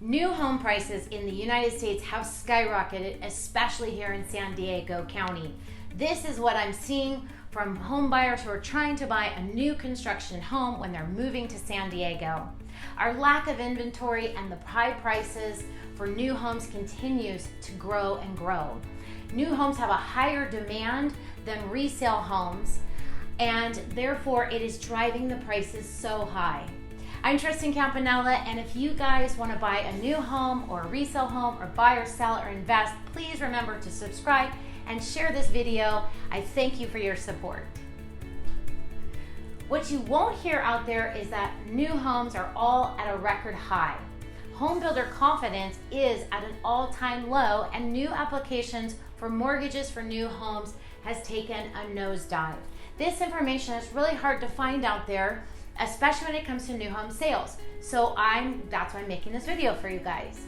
New home prices in the United States have skyrocketed, especially here in San Diego County. This is what I'm seeing from home buyers who are trying to buy a new construction home when they're moving to San Diego. Our lack of inventory and the high prices for new homes continues to grow and grow. New homes have a higher demand than resale homes, and therefore it is driving the prices so high. I'm Tristan Campanella, and if you guys want to buy a new home or a resale home or buy or sell or invest, please remember to subscribe and share this video. I thank you for your support. What you won't hear out there is that new homes are all at a record high. Home builder confidence is at an all-time low, and new applications for mortgages for new homes has taken a nosedive. This information is really hard to find out there, especially when it comes to new home sales. So that's why I'm making this video for you guys.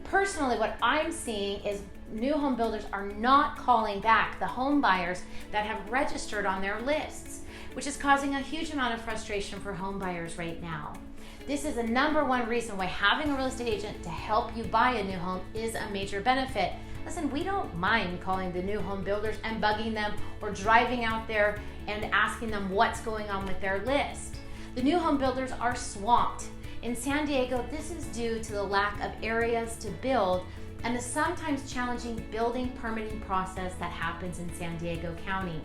Personally, what I'm seeing is new home builders are not calling back the home buyers that have registered on their lists, which is causing a huge amount of frustration for home buyers right now. This is the #1 reason why having a real estate agent to help you buy a new home is a major benefit. Listen, we don't mind calling the new home builders and bugging them or driving out there and asking them what's going on with their list. The new home builders are swamped. In San Diego, this is due to the lack of areas to build and the sometimes challenging building permitting process that happens in San Diego County.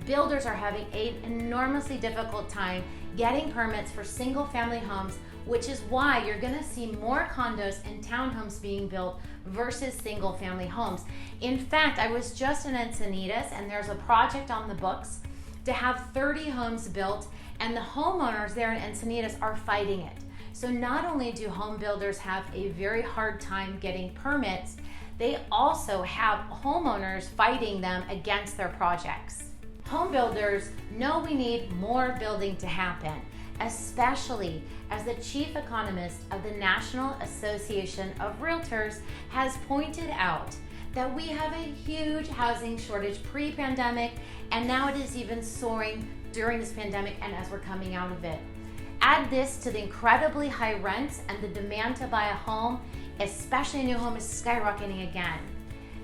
Builders are having an enormously difficult time getting permits for single family homes, which is why you're gonna see more condos and townhomes being built versus single family homes. In fact, I was just in Encinitas, and there's a project on the books to have 30 homes built, and the homeowners there in Encinitas are fighting it. So not only do home builders have a very hard time getting permits, they also have homeowners fighting them against their projects. Home builders know we need more building to happen, especially as the chief economist of the National Association of Realtors has pointed out that we have a huge housing shortage pre-pandemic, and now it is even soaring during this pandemic and as we're coming out of it. Add this to the incredibly high rents, and the demand to buy a home, especially a new home, is skyrocketing again.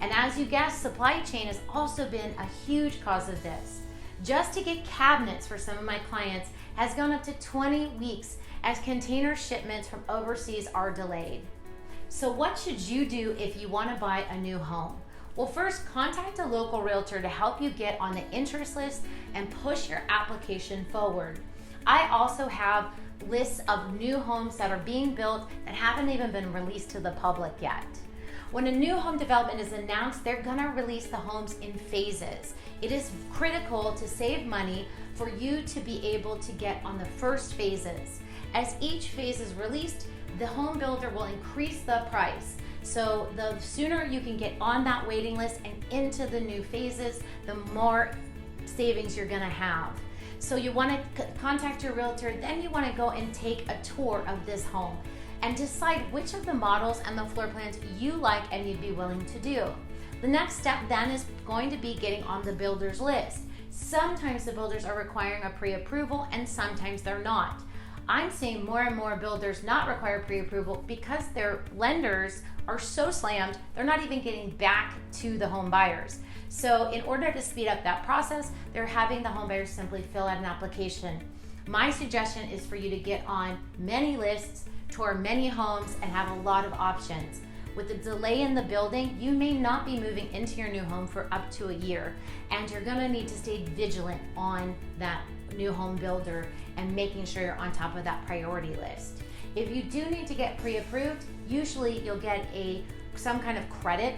And as you guessed, supply chain has also been a huge cause of this. Just to get cabinets for some of my clients has gone up to 20 weeks as container shipments from overseas are delayed. So what should you do if you want to buy a new home? Well, first, contact a local realtor to help you get on the interest list and push your application forward. I also have lists of new homes that are being built that haven't even been released to the public yet. When a new home development is announced, they're gonna release the homes in phases. It is critical to save money for you to be able to get on the first phases. As each phase is released, the home builder will increase the price. So the sooner you can get on that waiting list and into the new phases, the more savings you're gonna have. So you wanna contact your realtor, then you wanna go and take a tour of this home and decide which of the models and the floor plans you like and you'd be willing to do. The next step then is going to be getting on the builder's list. Sometimes the builders are requiring a pre-approval and sometimes they're not. I'm seeing more and more builders not require pre-approval because their lenders are so slammed, they're not even getting back to the home buyers. So in order to speed up that process, they're having the home buyers simply fill out an application. My suggestion is for you to get on many lists, tour many homes, and have a lot of options. With the delay in the building, you may not be moving into your new home for up to a year, and you're gonna need to stay vigilant on that new home builder and making sure you're on top of that priority list. If you do need to get pre-approved, usually you'll get some kind of credit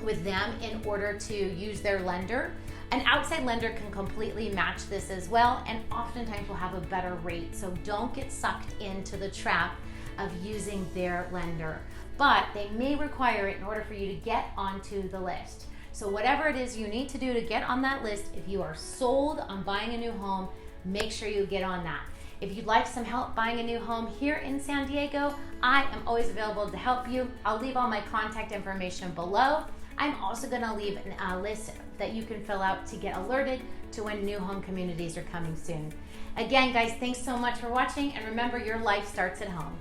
with them in order to use their lender. An outside lender can completely match this as well, and oftentimes will have a better rate. So don't get sucked into the trap of using their lender, but they may require it in order for you to get onto the list. So whatever it is you need to do to get on that list, if you are sold on buying a new home, make sure you get on that. If you'd like some help buying a new home here in San Diego, I am always available to help you. I'll leave all my contact information below. I'm also gonna leave a list that you can fill out to get alerted to when new home communities are coming soon. Again, guys, thanks so much for watching, and remember, your life starts at home.